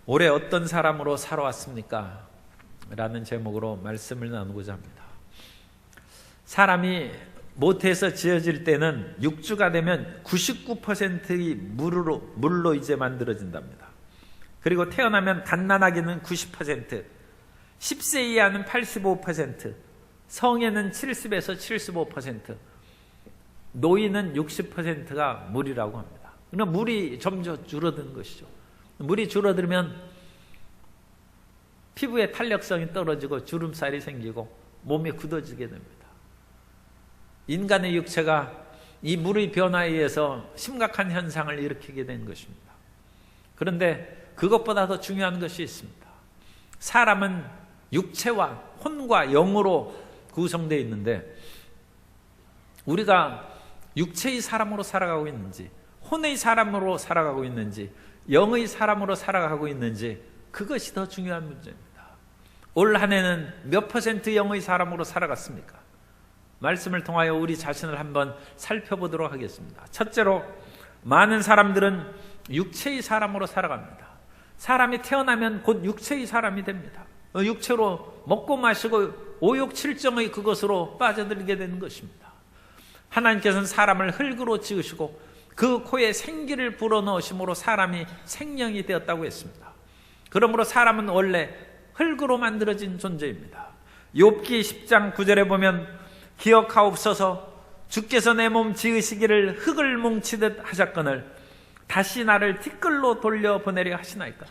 올해 어떤 사람으로 살아왔습니까? 라는 제목으로 말씀을 나누고자 합니다. 사람이 모태에서 지어질 때는 6주가 되면 99%의 물로 이제 만들어진답니다. 그리고 태어나면 갓난아기는 90%, 10세 이하는 85%, 성애는 70에서 75%, 노인은 60%가 물이라고 합니다. 그러나 물이 점점 줄어드는 것이죠. 물이 줄어들면 피부의 탄력성이 떨어지고 주름살이 생기고 몸이 굳어지게 됩니다. 인간의 육체가 이 물의 변화에 의해서 심각한 현상을 일으키게 된 것입니다. 그런데 그것보다 더 중요한 것이 있습니다. 사람은 육체와 혼과 영으로 구성되어 있는데, 우리가 육체의 사람으로 살아가고 있는지, 혼의 사람으로 살아가고 있는지, 영의 사람으로 살아가고 있는지, 그것이 더 중요한 문제입니다. 올 한 해는 몇 퍼센트 영의 사람으로 살아갔습니까? 말씀을 통하여 우리 자신을 한번 살펴보도록 하겠습니다. 첫째로, 많은 사람들은 육체의 사람으로 살아갑니다. 사람이 태어나면 곧 육체의 사람이 됩니다. 육체로 먹고 마시고 오욕칠정의 그것으로 빠져들게 되는 것입니다. 하나님께서는 사람을 흙으로 지으시고 그 코에 생기를 불어넣으심으로 사람이 생명이 되었다고 했습니다. 그러므로 사람은 원래 흙으로 만들어진 존재입니다. 욥기 10장 9절에 보면 기억하옵소서, 주께서 내 몸 지으시기를 흙을 뭉치듯 하셨거늘 다시 나를 티끌로 돌려보내려 하시나이까.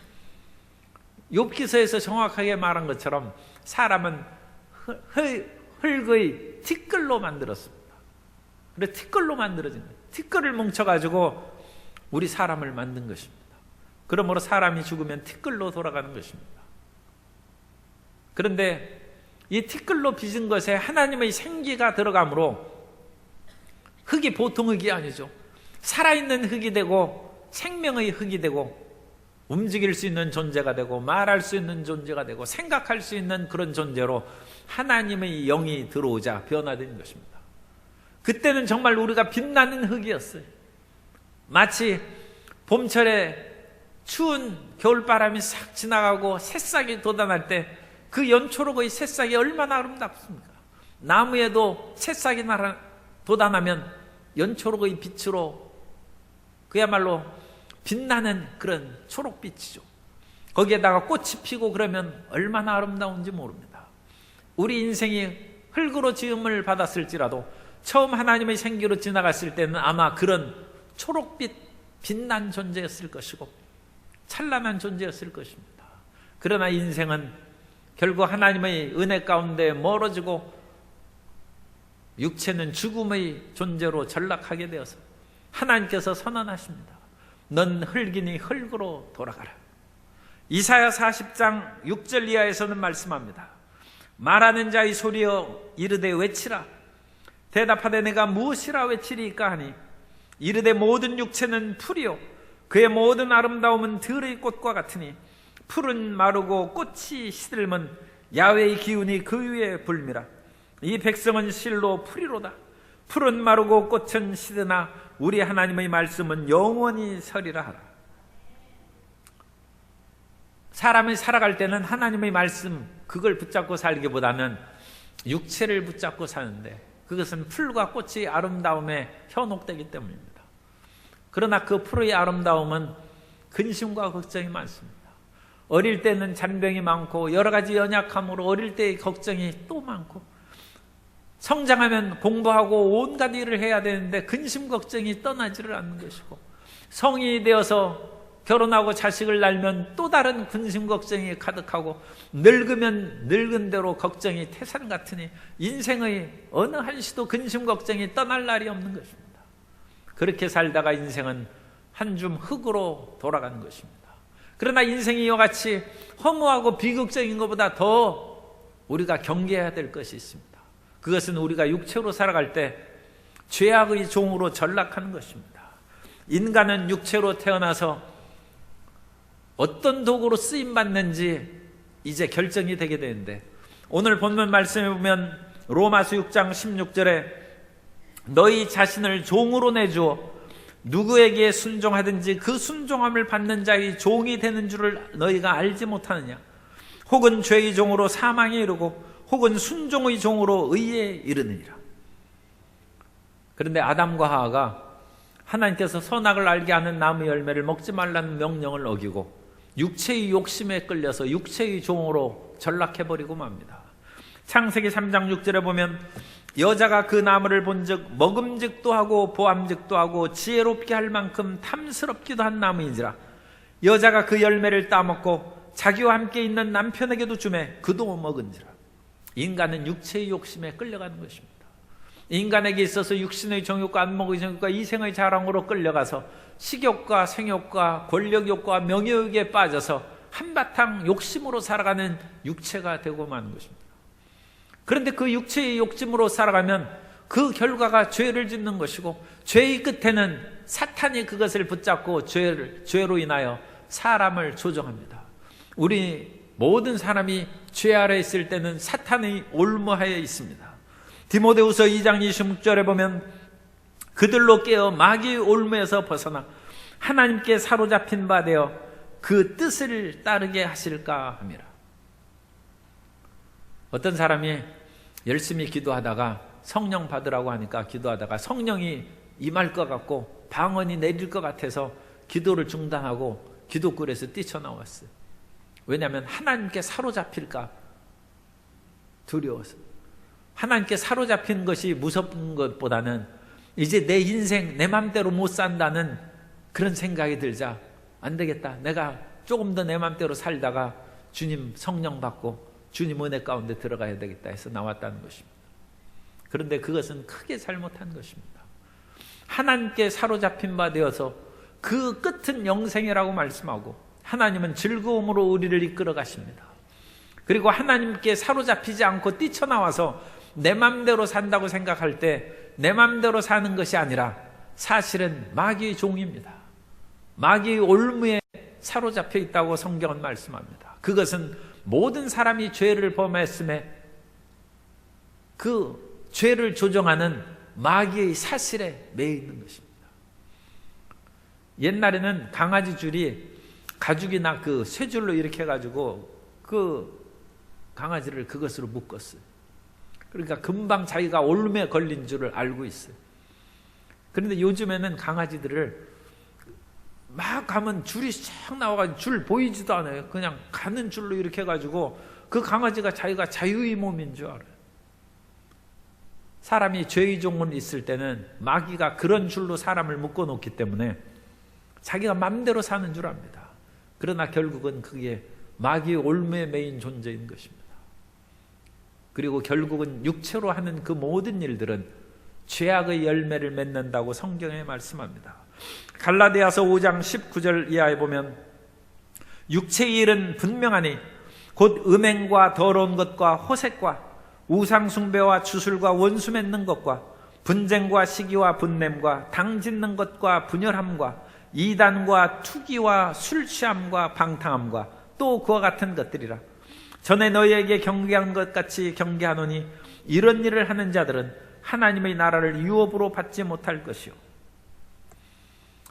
욥기서에서 정확하게 말한 것처럼 사람은 흙의 티끌로 만들었습니다. 그래서 티끌로 만들어진 거예요. 티끌을 뭉쳐가지고 우리 사람을 만든 것입니다. 그러므로 사람이 죽으면 티끌로 돌아가는 것입니다. 그런데 이 티끌로 빚은 것에 하나님의 생기가 들어가므로 흙이 보통 흙이 아니죠. 살아있는 흙이 되고 생명의 흙이 되고 움직일 수 있는 존재가 되고 말할 수 있는 존재가 되고 생각할 수 있는 그런 존재로 하나님의 영이 들어오자 변화된 것입니다. 그때는 정말 우리가 빛나는 흙이었어요. 마치 봄철에 추운 겨울바람이 싹 지나가고 새싹이 돋아날 때 그 연초록의 새싹이 얼마나 아름답습니까? 나무에도 새싹이 돋아나면 연초록의 빛으로 그야말로 빛나는 그런 초록빛이죠. 거기에다가 꽃이 피고 그러면 얼마나 아름다운지 모릅니다. 우리 인생이 흙으로 지음을 받았을지라도 처음 하나님의 생기로 지나갔을 때는 아마 그런 초록빛 빛난 존재였을 것이고 찬란한 존재였을 것입니다. 그러나 인생은 결국 하나님의 은혜 가운데 멀어지고 육체는 죽음의 존재로 전락하게 되어서 하나님께서 선언하십니다. 넌 흙이니 흙으로 돌아가라. 이사야 40장 6절 이하에서는 말씀합니다. 말하는 자의 소리여 이르되 외치라. 대답하되 내가 무엇이라 외치리이까 하니 이르되 모든 육체는 풀이요 그의 모든 아름다움은 들의 꽃과 같으니 풀은 마르고 꽃이 시들면 야훼의 기운이 그 위에 불미라. 이 백성은 실로 풀이로다. 풀은 마르고 꽃은 시드나 우리 하나님의 말씀은 영원히 서리라 하라. 사람이 살아갈 때는 하나님의 말씀 그걸 붙잡고 살기보다는 육체를 붙잡고 사는데 그것은 풀과 꽃의 아름다움에 현혹되기 때문입니다. 그러나 그 풀의 아름다움은 근심과 걱정이 많습니다. 어릴 때는 잔병이 많고 여러 가지 연약함으로 어릴 때의 걱정이 또 많고 성장하면 공부하고 온갖 일을 해야 되는데 근심 걱정이 떠나지를 않는 것이고 성인이 되어서 결혼하고 자식을 낳으면 또 다른 근심 걱정이 가득하고 늙으면 늙은 대로 걱정이 태산 같으니 인생의 어느 한시도 근심 걱정이 떠날 날이 없는 것입니다. 그렇게 살다가 인생은 한 줌 흙으로 돌아가는 것입니다. 그러나 인생이 이와 같이 허무하고 비극적인 것보다 더 우리가 경계해야 될 것이 있습니다. 그것은 우리가 육체로 살아갈 때 죄악의 종으로 전락하는 것입니다. 인간은 육체로 태어나서 어떤 도구로 쓰임받는지 이제 결정이 되게 되는데 오늘 본문 말씀에 보면 로마서 6장 16절에 너희 자신을 종으로 내주어 누구에게 순종하든지 그 순종함을 받는 자의 종이 되는 줄을 너희가 알지 못하느냐? 혹은 죄의 종으로 사망에 이르고 혹은 순종의 종으로 의에 이르느니라. 그런데 아담과 하와가 하나님께서 선악을 알게 하는 나무 열매를 먹지 말라는 명령을 어기고 육체의 욕심에 끌려서 육체의 종으로 전락해버리고 맙니다. 창세기 3장 6절에 보면 여자가 그 나무를 본즉 먹음직도 하고 보암직도 하고 지혜롭게 할 만큼 탐스럽기도 한 나무인지라 여자가 그 열매를 따먹고 자기와 함께 있는 남편에게도 주매 그도 먹은지라. 인간은 육체의 욕심에 끌려가는 것입니다. 인간에게 있어서 육신의 정욕과 안목의 정욕과 이생의 자랑으로 끌려가서 식욕과 생욕과 권력욕과 명예욕에 빠져서 한바탕 욕심으로 살아가는 육체가 되고 마는 것입니다. 그런데 그 육체의 욕심으로 살아가면 그 결과가 죄를 짓는 것이고 죄의 끝에는 사탄이 그것을 붙잡고 죄로 인하여 사람을 조종합니다. 우리 모든 사람이 죄 아래 있을 때는 사탄의 올무하에 있습니다. 디모데후서 2장 26절에 보면 그들로 깨어 마귀의 올무에서 벗어나 하나님께 사로잡힌 바 되어 그 뜻을 따르게 하실까 함이라. 어떤 사람이 열심히 기도하다가 성령 받으라고 하니까 기도하다가 성령이 임할 것 같고 방언이 내릴 것 같아서 기도를 중단하고 기도굴에서 뛰쳐나왔어요. 왜냐하면 하나님께 사로잡힐까 두려워서. 하나님께 사로잡힌 것이 무섭은 것보다는 이제 내 인생 내 맘대로 못 산다는 그런 생각이 들자 안 되겠다. 내가 조금 더 내 맘대로 살다가 주님 성령 받고 주님 은혜 가운데 들어가야 되겠다 해서 나왔다는 것입니다. 그런데 그것은 크게 잘못한 것입니다. 하나님께 사로잡힌 바 되어서 그 끝은 영생이라고 말씀하고 하나님은 즐거움으로 우리를 이끌어 가십니다. 그리고 하나님께 사로잡히지 않고 뛰쳐나와서 내 맘대로 산다고 생각할 때 내 맘대로 사는 것이 아니라 사실은 마귀의 종입니다. 마귀의 올무에 사로잡혀 있다고 성경은 말씀합니다. 그것은 모든 사람이 죄를 범했음에 그 죄를 조종하는 마귀의 사실에 매여 있는 것입니다. 옛날에는 강아지 줄이 가죽이나 그 쇠줄로 이렇게 해가지고 그 강아지를 그것으로 묶었어요. 그러니까 금방 자기가 올무에 걸린 줄을 알고 있어요. 그런데 요즘에는 강아지들을 막 가면 줄이 쫙 나와가지고 줄 보이지도 않아요. 그냥 가는 줄로 이렇게 해가지고 그 강아지가 자기가 자유의 몸인 줄 알아요. 사람이 죄의 종은 있을 때는 마귀가 그런 줄로 사람을 묶어놓기 때문에 자기가 맘대로 사는 줄 압니다. 그러나 결국은 그게 마귀의 올무에 매인 존재인 것입니다. 그리고 결국은 육체로 하는 그 모든 일들은 죄악의 열매를 맺는다고 성경에 말씀합니다. 갈라디아서 5장 19절 이하에 보면 육체의 일은 분명하니 곧 음행과 더러운 것과 호색과 우상숭배와 주술과 원수 맺는 것과 분쟁과 시기와 분냄과 당짓는 것과 분열함과 이단과 투기와 술 취함과 방탕함과 또 그와 같은 것들이라. 전에 너희에게 경계한 것 같이 경계하노니 이런 일을 하는 자들은 하나님의 나라를 유업으로 받지 못할 것이요.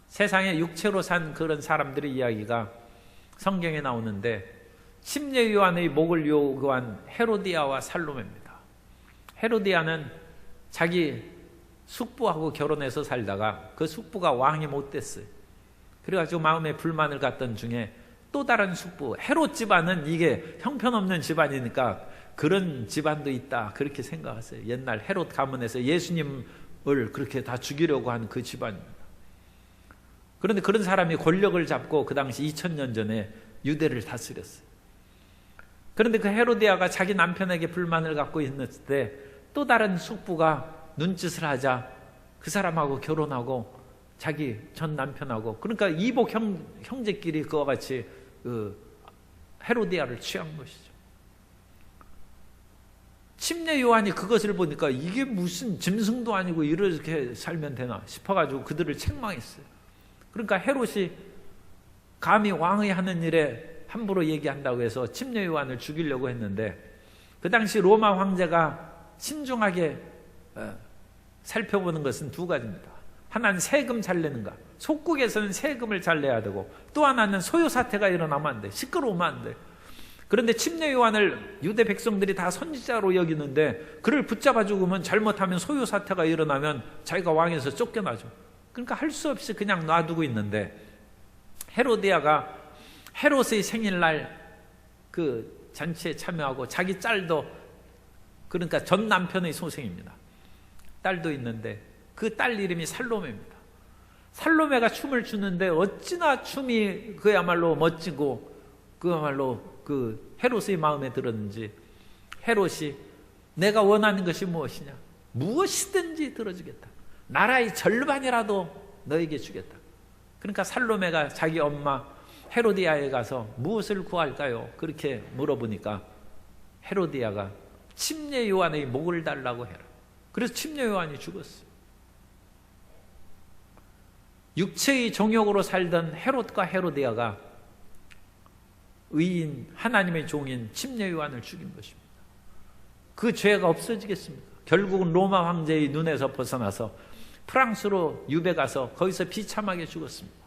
세상에 육체로 산 그런 사람들의 이야기가 성경에 나오는데 침례 요한의 목을 요구한 헤로디아와 살로메입니다. 헤로디아는 자기 숙부하고 결혼해서 살다가 그 숙부가 왕이 못 됐어요. 그래가지고 마음에 불만을 갖던 중에 또 다른 숙부, 헤롯 집안은 이게 형편없는 집안이니까 그런 집안도 있다 그렇게 생각하세요. 옛날 헤롯 가문에서 예수님을 그렇게 다 죽이려고 한 그 집안입니다. 그런데 그런 사람이 권력을 잡고 그 당시 2000년 전에 유대를 다스렸어요. 그런데 그 헤로디아가 자기 남편에게 불만을 갖고 있을 때 또 다른 숙부가 눈짓을 하자 그 사람하고 결혼하고 자기 전 남편하고, 그러니까 이복 형제끼리 그와 같이 헤로디아를 취한 것이죠. 침례 요한이 그것을 보니까 이게 무슨 짐승도 아니고 이렇게 살면 되나 싶어가지고 그들을 책망했어요. 그러니까 헤롯이 감히 왕이 하는 일에 함부로 얘기한다고 해서 침례 요한을 죽이려고 했는데 그 당시 로마 황제가 신중하게 살펴보는 것은 두 가지입니다. 하나는 세금 잘 내는가. 속국에서는 세금을 잘 내야 되고, 또 하나는 소요 사태가 일어나면 안 돼. 시끄러우면 안 돼. 그런데 침례 요한을 유대 백성들이 다 선지자로 여기는데, 그를 붙잡아 죽으면, 잘못하면 소요 사태가 일어나면 자기가 왕에서 쫓겨나죠. 그러니까 할 수 없이 그냥 놔두고 있는데, 헤로디아가 헤롯의 생일날 그 잔치에 참여하고, 자기 딸도, 그러니까 전 남편의 소생입니다. 딸도 있는데 그 딸 이름이 살로메입니다. 살로메가 춤을 추는데 어찌나 춤이 그야말로 멋지고 그야말로 그 헤롯의 마음에 들었는지, 헤롯이 내가 원하는 것이 무엇이냐, 무엇이든지 들어주겠다, 나라의 절반이라도 너에게 주겠다. 그러니까 살로메가 자기 엄마 헤로디아에 가서 무엇을 구할까요? 그렇게 물어보니까 헤로디아가 침례 요한의 목을 달라고 해라. 그래서 침례 요한이 죽었어요. 육체의 종욕으로 살던 헤롯과 헤로디아가 의인 하나님의 종인 침례 요한을 죽인 것입니다. 그 죄가 없어지겠습니까? 결국은 로마 황제의 눈에서 벗어나서 프랑스로 유배 가서 거기서 비참하게 죽었습니다.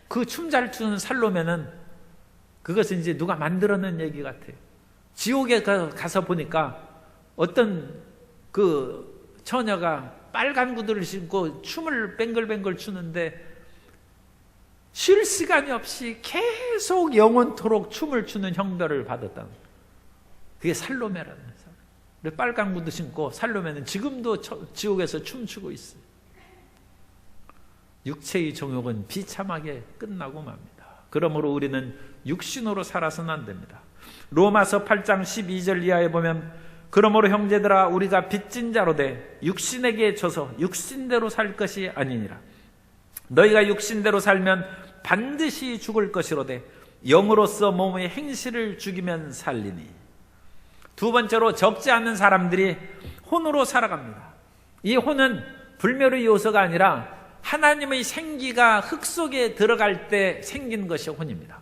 그 춤 잘 추는 살로메는 그것은 이제 누가 만들어낸 얘기 같아요. 지옥에 가서 보니까 어떤 그 처녀가 빨간 구두를 신고 춤을 뱅글뱅글 추는데 쉴 시간이 없이 계속 영원토록 춤을 추는 형벌을 받았다는 거예요. 그게 살로메라는 사람. 빨간 구두 신고 살로메는 지금도 지옥에서 춤추고 있어요. 육체의 종욕은 비참하게 끝나고 맙니다. 그러므로 우리는 육신으로 살아서는 안 됩니다. 로마서 8장 12절 이하에 보면, 그러므로 형제들아 우리가 빚진 자로 돼 육신에게 져서 육신대로 살 것이 아니니라. 너희가 육신대로 살면 반드시 죽을 것이로되 영으로서 몸의 행실을 죽이면 살리니. 두 번째로, 적지 않은 사람들이 혼으로 살아갑니다. 이 혼은 불멸의 요소가 아니라 하나님의 생기가 흙 속에 들어갈 때 생긴 것이 혼입니다.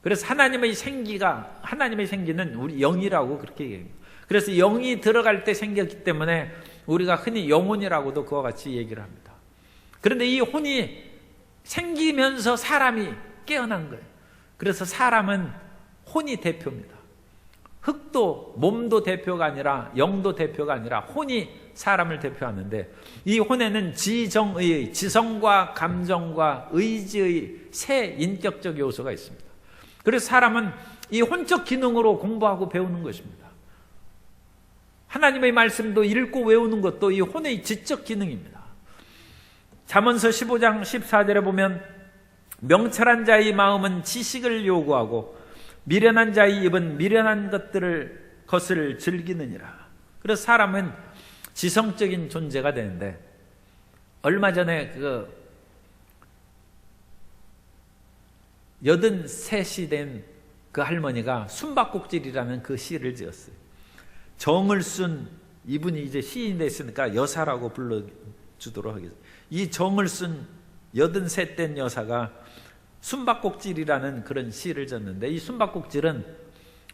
그래서 하나님의 생기는 우리 영이라고 그렇게 얘기해요. 그래서 영이 들어갈 때 생겼기 때문에 우리가 흔히 영혼이라고도 그와 같이 얘기를 합니다. 그런데 이 혼이 생기면서 사람이 깨어난 거예요. 그래서 사람은 혼이 대표입니다. 흙도 몸도 대표가 아니라, 영도 대표가 아니라 혼이 사람을 대표하는데, 이 혼에는 지정의, 지성과 감정과 의지의 세 인격적 요소가 있습니다. 그래서 사람은 이 혼적 기능으로 공부하고 배우는 것입니다. 하나님의 말씀도 읽고 외우는 것도 이 혼의 지적 기능입니다. 잠언서 15장 14절에 보면, 명철한 자의 마음은 지식을 요구하고 미련한 자의 입은 미련한 것을 즐기느니라. 그래서 사람은 지성적인 존재가 되는데, 얼마 전에 83이 된 그 할머니가 숨바꼭질이라는 그 시를 지었어요. 정을 쓴, 이분이 이제 시인이 됐으니까 여사라고 불러주도록 하겠습니다. 이 정을 쓴 83 된 여사가 숨바꼭질이라는 그런 시를 졌는데, 이 숨바꼭질은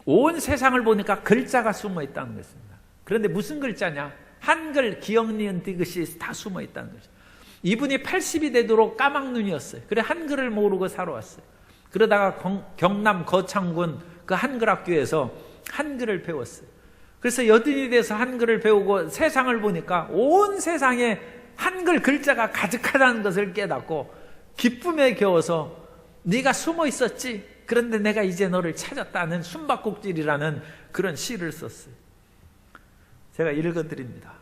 온 세상을 보니까 글자가 숨어 있다는 것입니다. 그런데 무슨 글자냐? 한글, 기역, 니은, 디귿이 다 숨어 있다는 거죠. 이분이 80이 되도록 까막눈이었어요. 그래 한글을 모르고 살아왔어요. 그러다가 경남 거창군 그 한글학교에서 한글을 배웠어요. 그래서 여든이 돼서 한글을 배우고 세상을 보니까 온 세상에 한글 글자가 가득하다는 것을 깨닫고 기쁨에 겨워서, 네가 숨어 있었지? 그런데 내가 이제 너를 찾았다는 숨바꼭질이라는 그런 시를 썼어요. 제가 읽어드립니다.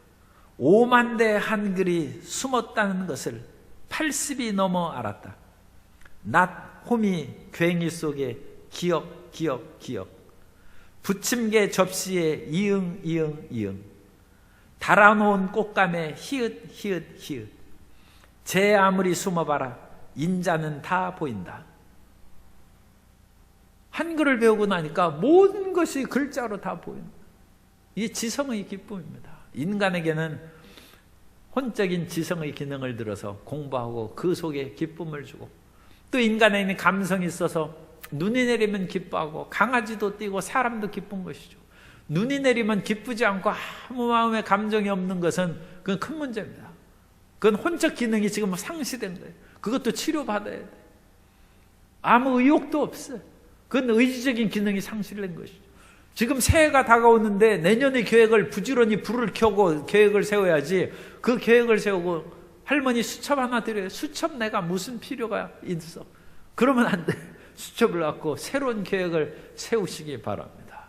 5만 대 한글이 숨었다는 것을 80이 넘어 알았다. 낫 호미 괭이 속에 기역 기역 기역, 부침개 접시에 이응 이응 이응, 달아놓은 꽃감에 히읗 히읗 히읗, 제 아무리 숨어봐라 인자는 다 보인다. 한글을 배우고 나니까 모든 것이 글자로 다 보인다. 이게 지성의 기쁨입니다. 인간에게는 혼적인 지성의 기능을 들어서 공부하고 그 속에 기쁨을 주고, 또 인간에게는 감성이 있어서 눈이 내리면 기뻐하고 강아지도 뛰고 사람도 기쁜 것이죠. 눈이 내리면 기쁘지 않고 아무 마음에 감정이 없는 것은 그건 큰 문제입니다. 그건 혼적 기능이 지금 상실된 거예요. 그것도 치료받아야 돼. 아무 의욕도 없어요. 그건 의지적인 기능이 상실된 것이죠. 지금 새해가 다가오는데 내년의 계획을 부지런히 불을 켜고 계획을 세워야지. 그 계획을 세우고 할머니 수첩 하나 드려요. 수첩 내가 무슨 필요가 있어? 그러면 안 돼. 수첩을 갖고 새로운 계획을 세우시기 바랍니다.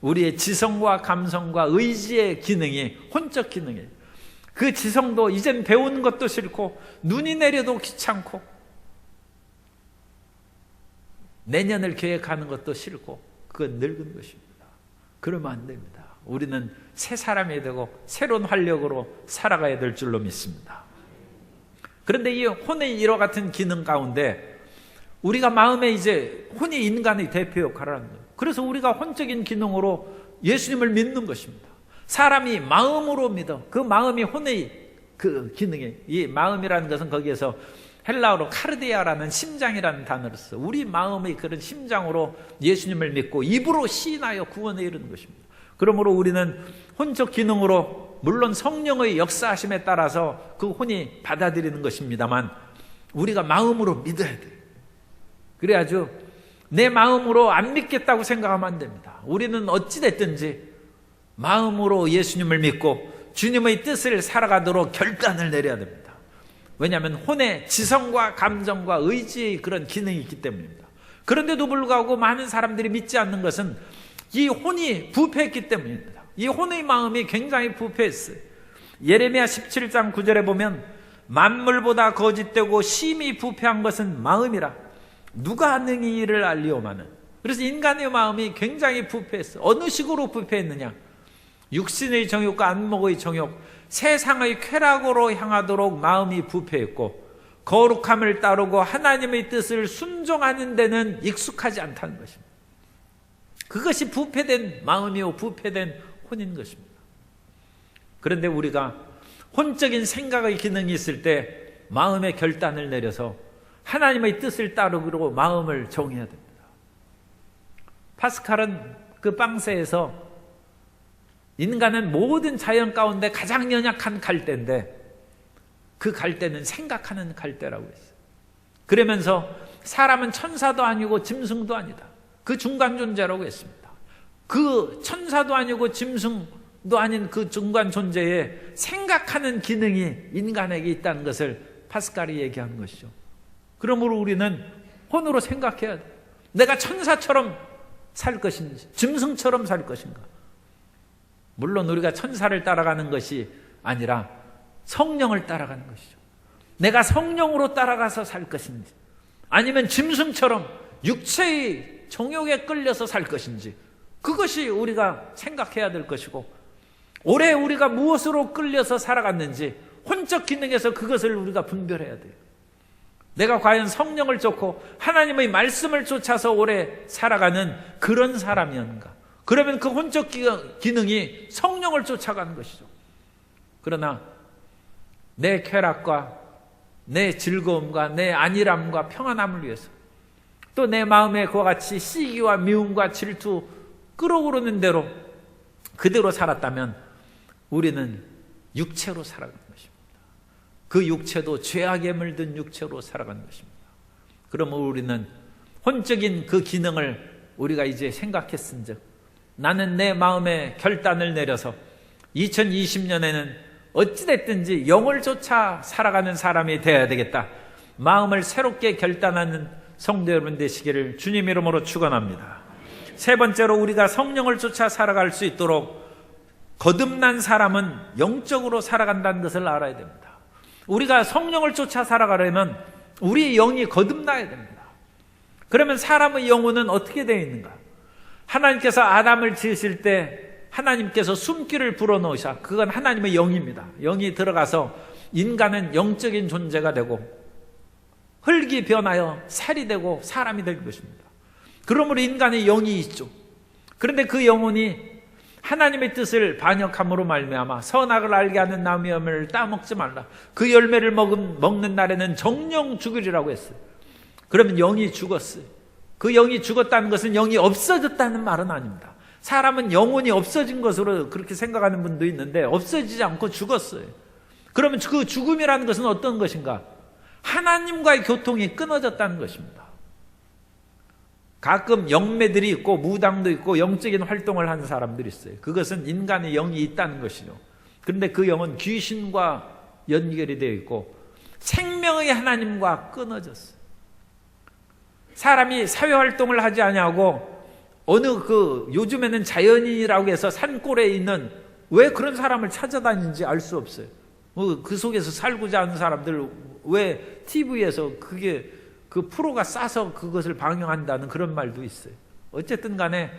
우리의 지성과 감성과 의지의 기능이 혼적 기능이에요. 그 지성도 이젠 배우는 것도 싫고 눈이 내려도 귀찮고 내년을 계획하는 것도 싫고 그건 늙은 것입니다. 그러면 안 됩니다. 우리는 새 사람이 되고 새로운 활력으로 살아가야 될 줄로 믿습니다. 그런데 이 혼의 일화 같은 기능 가운데 우리가 마음에 이제 혼이 인간의 대표 역할을 하는 거예요. 그래서 우리가 혼적인 기능으로 예수님을 믿는 것입니다. 사람이 마음으로 믿어. 그 마음이 혼의 그 기능이에요. 이 마음이라는 것은 거기에서 헬라어로 카르디아라는 심장이라는 단어를 써. 우리 마음의 그런 심장으로 예수님을 믿고 입으로 시인하여 구원에 이르는 것입니다. 그러므로 우리는 혼적 기능으로 물론 성령의 역사하심에 따라서 그 혼이 받아들이는 것입니다만 우리가 마음으로 믿어야 돼요. 그래야죠. 내 마음으로 안 믿겠다고 생각하면 안 됩니다. 우리는 어찌됐든지 마음으로 예수님을 믿고 주님의 뜻을 살아가도록 결단을 내려야 됩니다. 왜냐하면 혼의 지성과 감정과 의지의 그런 기능이 있기 때문입니다. 그런데도 불구하고 많은 사람들이 믿지 않는 것은 이 혼이 부패했기 때문입니다. 이 혼의 마음이 굉장히 부패했어요. 예레미야 17장 9절에 보면 만물보다 거짓되고 심히 부패한 것은 마음이라 누가 능히 이를 알리오마는. 그래서 인간의 마음이 굉장히 부패했어. 어느 식으로 부패했느냐? 육신의 정욕과 안목의 정욕, 세상의 쾌락으로 향하도록 마음이 부패했고 거룩함을 따르고 하나님의 뜻을 순종하는 데는 익숙하지 않다는 것입니다. 그것이 부패된 마음이요 부패된 혼인 것입니다. 그런데 우리가 혼적인 생각의 기능이 있을 때 마음의 결단을 내려서 하나님의 뜻을 따르기로 마음을 정해야 됩니다. 파스칼은 그 빵세에서 인간은 모든 자연 가운데 가장 연약한 갈대인데 그 갈대는 생각하는 갈대라고 했어요. 그러면서 사람은 천사도 아니고 짐승도 아니다. 그 중간 존재라고 했습니다. 그 천사도 아니고 짐승도 아닌 그 중간 존재에 생각하는 기능이 인간에게 있다는 것을 파스칼이 얘기한 것이죠. 그러므로 우리는 혼으로 생각해야 돼. 내가 천사처럼 살 것인지 짐승처럼 살 것인가. 물론 우리가 천사를 따라가는 것이 아니라 성령을 따라가는 것이죠. 내가 성령으로 따라가서 살 것인지 아니면 짐승처럼 육체의 정욕에 끌려서 살 것인지 그것이 우리가 생각해야 될 것이고 올해 우리가 무엇으로 끌려서 살아갔는지 혼적 기능에서 그것을 우리가 분별해야 돼요. 내가 과연 성령을 쫓고 하나님의 말씀을 쫓아서 오래 살아가는 그런 사람이었는가? 그러면 그 혼적 기능이 성령을 쫓아가는 것이죠. 그러나 내 쾌락과 내 즐거움과 내 안일함과 평안함을 위해서 또 내 마음에 그와 같이 시기와 미움과 질투 끓어오르는 대로 그대로 살았다면 우리는 육체로 살아가는 것입니다. 그 육체도 죄악에 물든 육체로 살아가는 것입니다. 그러면 우리는 혼적인 그 기능을 우리가 이제 생각했은즉 나는 내 마음에 결단을 내려서 2020년에는 어찌됐든지 영을 쫓아 살아가는 사람이 되어야 되겠다. 마음을 새롭게 결단하는 성도 여러분 되시기를 주님 이름으로 축원합니다. 세 번째로 우리가 성령을 쫓아 살아갈 수 있도록 거듭난 사람은 영적으로 살아간다는 것을 알아야 됩니다. 우리가 성령을 쫓아 살아가려면 우리의 영이 거듭나야 됩니다. 그러면 사람의 영혼은 어떻게 되어 있는가? 하나님께서 아담을 지으실 때 하나님께서 숨기를 불어넣으셔. 그건 하나님의 영입니다. 영이 들어가서 인간은 영적인 존재가 되고 흙이 변하여 살이 되고 사람이 될 것입니다. 그러므로 인간의 영이 있죠. 그런데 그 영혼이 하나님의 뜻을 반역함으로 말미암아 선악을 알게 하는 나무의 열매를 따먹지 말라. 그 열매를 먹는 날에는 정령 죽으리라고 했어요. 그러면 영이 죽었어요. 그 영이 죽었다는 것은 영이 없어졌다는 말은 아닙니다. 사람은 영혼이 없어진 것으로 그렇게 생각하는 분도 있는데 없어지지 않고 죽었어요. 그러면 그 죽음이라는 것은 어떤 것인가? 하나님과의 교통이 끊어졌다는 것입니다. 가끔 영매들이 있고 무당도 있고 영적인 활동을 하는 사람들이 있어요. 그것은 인간의 영이 있다는 것이죠. 그런데 그 영은 귀신과 연결이 되어 있고 생명의 하나님과 끊어졌어요. 사람이 사회활동을 하지 아니하고 어느 요즘에는 자연인이라고 해서 산골에 있는 왜 그런 사람을 찾아다니는지 알 수 없어요. 그 속에서 살고자 하는 사람들 왜 TV에서 그 프로가 싸서 그것을 방영한다는 그런 말도 있어요. 어쨌든 간에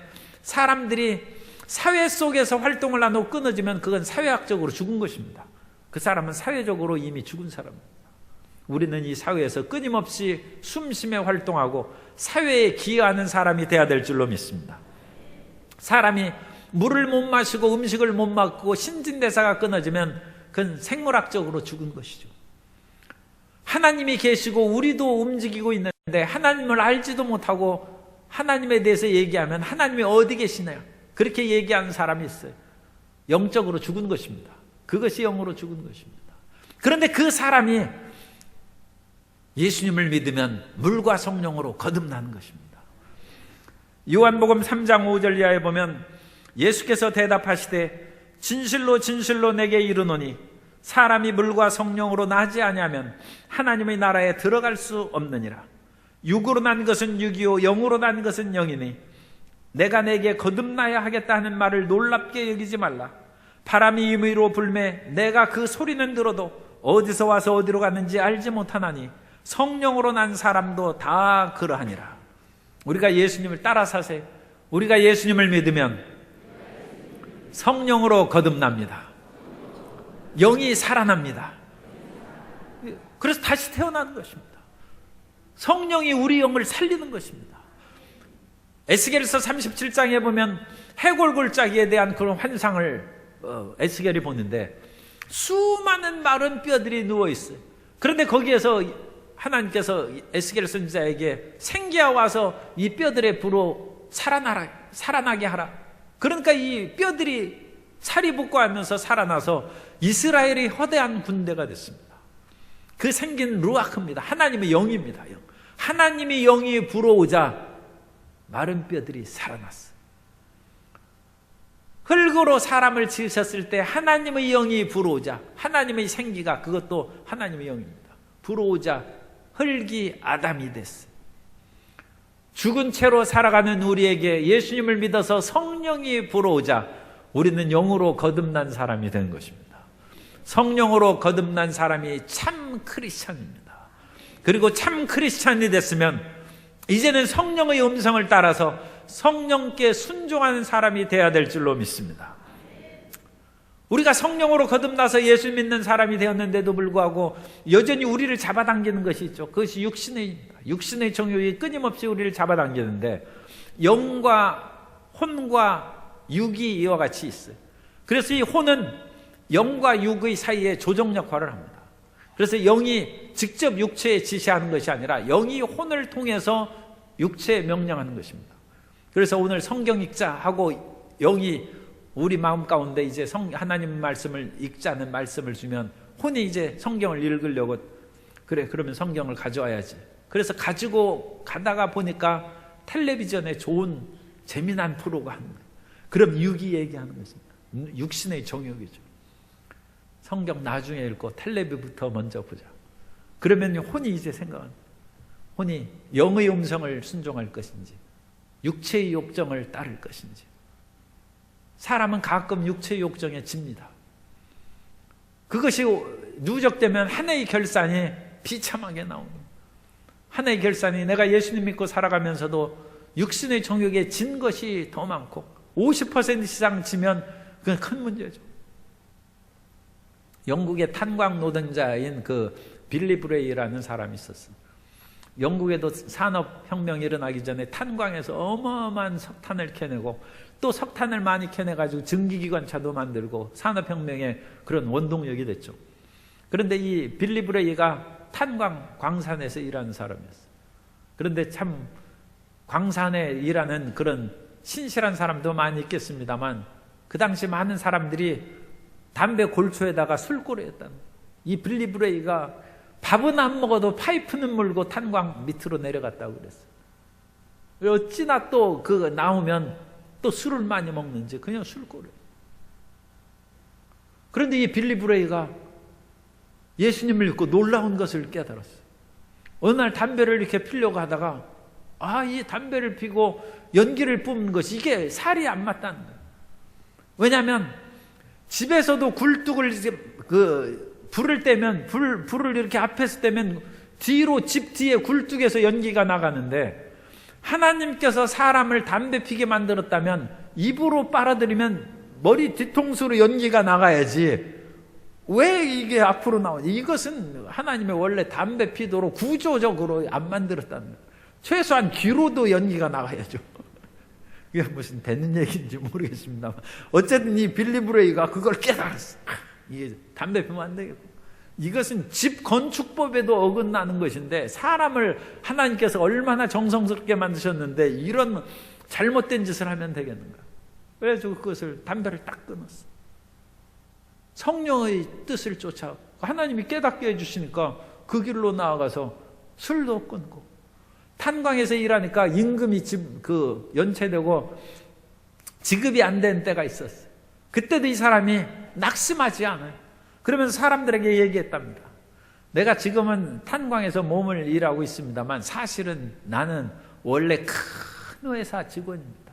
사람들이 사회 속에서 활동을 하고 끊어지면 그건 사회학적으로 죽은 것입니다. 그 사람은 사회적으로 이미 죽은 사람입니다. 우리는 이 사회에서 끊임없이 숨쉬며 활동하고 사회에 기여하는 사람이 되어야 될 줄로 믿습니다. 사람이 물을 못 마시고 음식을 못 먹고 신진대사가 끊어지면 그건 생물학적으로 죽은 것이죠. 하나님이 계시고 우리도 움직이고 있는데 하나님을 알지도 못하고 하나님에 대해서 얘기하면 하나님이 어디 계시나요? 그렇게 얘기하는 사람이 있어요. 영적으로 죽은 것입니다. 그것이 영으로 죽은 것입니다. 그런데 그 사람이 예수님을 믿으면 물과 성령으로 거듭나는 것입니다. 요한복음 3장 5절 이하에 보면 예수께서 대답하시되 진실로 진실로 내게 이르노니 사람이 물과 성령으로 나지 아니하면 하나님의 나라에 들어갈 수 없느니라. 육으로 난 것은 육이요 영으로 난 것은 영이니 내가 내게 거듭나야 하겠다 하는 말을 놀랍게 여기지 말라. 바람이 임의로 불매 내가 그 소리는 들어도 어디서 와서 어디로 갔는지 알지 못하나니 성령으로 난 사람도 다 그러하니라. 우리가 예수님을 따라 사세요. 우리가 예수님을 믿으면 성령으로 거듭납니다. 영이 살아납니다. 그래서 다시 태어나는 것입니다. 성령이 우리 영을 살리는 것입니다. 에스겔서 37장에 보면 해골골짜기에 대한 그런 환상을 에스겔이 보는데 수많은 마른 뼈들이 누워있어요. 그런데 거기에서 하나님께서 에스겔 선지자에게 생기야 와서 이 뼈들의 부로 살아나게 하라. 그러니까 이 뼈들이 살이 붙고 하면서 살아나서 이스라엘이 허대한 군대가 됐습니다. 그 생긴 루아크입니다. 하나님의 영입니다. 영. 하나님의 영이 불어오자 마른 뼈들이 살아났어요. 흙으로 사람을 지으셨을 때 하나님의 영이 불어오자 하나님의 생기가 그것도 하나님의 영입니다. 불어오자 흙이 아담이 됐어요. 죽은 채로 살아가는 우리에게 예수님을 믿어서 성령이 불어오자 우리는 영으로 거듭난 사람이 된 것입니다. 성령으로 거듭난 사람이 참 크리스찬입니다. 그리고 참 크리스찬이 됐으면 이제는 성령의 음성을 따라서 성령께 순종하는 사람이 되어야 될 줄로 믿습니다. 우리가 성령으로 거듭나서 예수 믿는 사람이 되었는데도 불구하고 여전히 우리를 잡아당기는 것이 있죠. 그것이 육신의 정욕이 끊임없이 우리를 잡아당기는데 영과 혼과 육이 이와 같이 있어요. 그래서 이 혼은 영과 육의 사이에 조정 역할을 합니다. 그래서 영이 직접 육체에 지시하는 것이 아니라 영이 혼을 통해서 육체에 명령하는 것입니다. 그래서 오늘 성경 읽자 하고 영이 우리 마음 가운데 이제 하나님 말씀을 읽자는 말씀을 주면 혼이 이제 성경을 읽으려고 그래 그러면 성경을 가져와야지. 그래서 가지고 가다가 보니까 텔레비전에 좋은 재미난 프로가 하는 거예요. 그럼 육이 얘기하는 것입니다. 육신의 정욕이죠. 성경 나중에 읽고 텔레비부터 먼저 보자. 그러면 혼이 이제 생각합니다. 혼이 영의 음성을 순종할 것인지 육체의 욕정을 따를 것인지. 사람은 가끔 육체의 욕정에 집니다. 그것이 누적되면 하나의 결산이 비참하게 나옵니다. 하나의 결산이 내가 예수님 믿고 살아가면서도 육신의 정욕에 진 것이 더 많고 50% 이상 지면 그건 큰 문제죠. 영국의 탄광 노동자인 그 빌리 브레이라는 사람이 있었어요. 영국에도 산업혁명이 일어나기 전에 탄광에서 어마어마한 석탄을 캐내고 또 석탄을 많이 캐내가지고 증기기관차도 만들고 산업혁명의 그런 원동력이 됐죠. 그런데 이 빌리 브레이가 탄광 광산에서 일하는 사람이었어요. 그런데 참 광산에 일하는 그런 신실한 사람도 많이 있겠습니다만 그 당시 많은 사람들이 담배 골초에다가 술고래 했다는 거예요. 이 빌리 브레이가 밥은 안 먹어도 파이프는 물고 탄광 밑으로 내려갔다고 그랬어요. 어찌나 또 그 나오면 또 술을 많이 먹는지 그냥 술고래. 그런데 이 빌리 브레이가 예수님을 믿고 놀라운 것을 깨달았어요. 어느 날 담배를 이렇게 피려고 하다가 이 담배를 피고 연기를 뿜는 것이 이게 살이 안 맞다는 거예요. 왜냐하면 집에서도 굴뚝을 불을 떼면 불을 이렇게 앞에서 떼면 뒤로 집 뒤에 굴뚝에서 연기가 나가는데 하나님께서 사람을 담배 피게 만들었다면 입으로 빨아들이면 머리 뒤통수로 연기가 나가야지 왜 이게 앞으로 나오지? 이것은 하나님의 원래 담배 피도록 구조적으로 안 만들었다는 거예요. 최소한 귀로도 연기가 나가야죠. 이게 무슨 되는 얘기인지 모르겠습니다만 어쨌든 이 빌리 브레이가 그걸 깨달았어. 이게 담배 피우면 안 되겠고 이것은 집 건축법에도 어긋나는 것인데 사람을 하나님께서 얼마나 정성스럽게 만드셨는데 이런 잘못된 짓을 하면 되겠는가. 그래서 그것을 담배를 딱 끊었어. 성령의 뜻을 쫓아 하나님이 깨닫게 해주시니까 그 길로 나아가서 술도 끊고 탄광에서 일하니까 임금이 연체되고 지급이 안 되는 때가 있었어요. 그때도 이 사람이 낙심하지 않아요. 그러면서 사람들에게 얘기했답니다. 내가 지금은 탄광에서 몸을 일하고 있습니다만 사실은 나는 원래 큰 회사 직원입니다.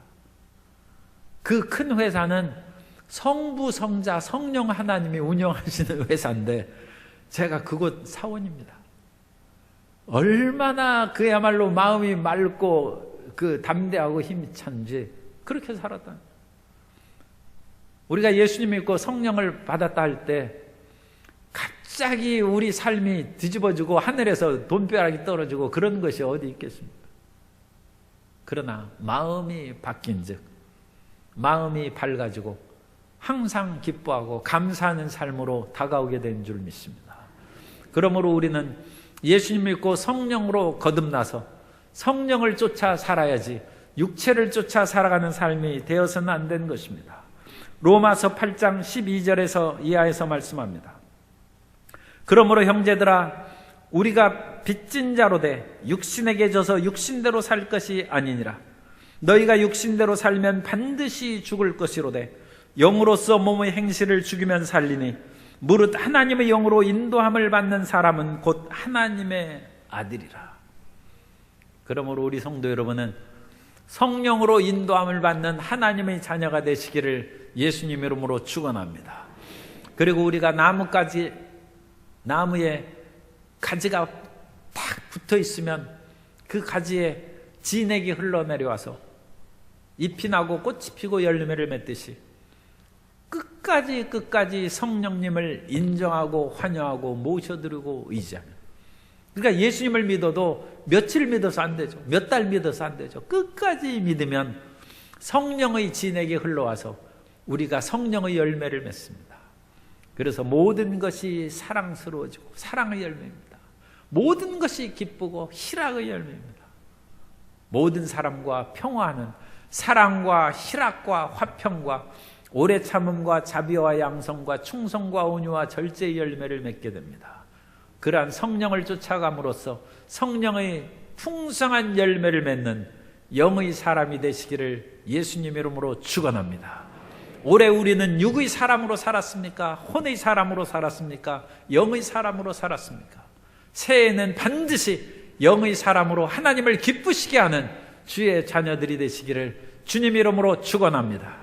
그 큰 회사는 성부, 성자, 성령 하나님이 운영하시는 회사인데 제가 그곳 사원입니다. 얼마나 그야말로 마음이 맑고 담대하고 힘이 찬지 그렇게 살았다. 우리가 예수님 믿고 성령을 받았다 할 때 갑자기 우리 삶이 뒤집어지고 하늘에서 돈벼락이 떨어지고 그런 것이 어디 있겠습니까? 그러나 마음이 바뀐 즉 마음이 밝아지고 항상 기뻐하고 감사하는 삶으로 다가오게 된 줄 믿습니다. 그러므로 우리는 예수님 믿고 성령으로 거듭나서 성령을 쫓아 살아야지 육체를 쫓아 살아가는 삶이 되어서는 안 되는 것입니다. 로마서 8장 12절에서 이하에서 말씀합니다. 그러므로 형제들아 우리가 빚진 자로 돼 육신에게 져서 육신대로 살 것이 아니니라. 너희가 육신대로 살면 반드시 죽을 것이로되 영으로서 몸의 행실을 죽이면 살리니 무릇 하나님의 영으로 인도함을 받는 사람은 곧 하나님의 아들이라. 그러므로 우리 성도 여러분은 성령으로 인도함을 받는 하나님의 자녀가 되시기를 예수님 이름으로 축원합니다. 그리고 우리가 나무에 가지가 딱 붙어 있으면 그 가지에 진액이 흘러내려와서 잎이 나고 꽃이 피고 열매를 맺듯이 끝까지 성령님을 인정하고 환영하고 모셔드리고 의지하면, 그러니까 예수님을 믿어도 며칠 믿어서 안 되죠. 몇 달 믿어서 안 되죠. 끝까지 믿으면 성령의 진액이 흘러와서 우리가 성령의 열매를 맺습니다. 그래서 모든 것이 사랑스러워지고 사랑의 열매입니다. 모든 것이 기쁘고 희락의 열매입니다. 모든 사람과 평화하는 사랑과 희락과 화평과 오래 참음과 자비와 양성과 충성과 온유와 절제의 열매를 맺게 됩니다. 그러한 성령을 쫓아감으로써 성령의 풍성한 열매를 맺는 영의 사람이 되시기를 예수님 이름으로 축원합니다. 올해 우리는 육의 사람으로 살았습니까? 혼의 사람으로 살았습니까? 영의 사람으로 살았습니까? 새해에는 반드시 영의 사람으로 하나님을 기쁘시게 하는 주의 자녀들이 되시기를 주님 이름으로 축원합니다.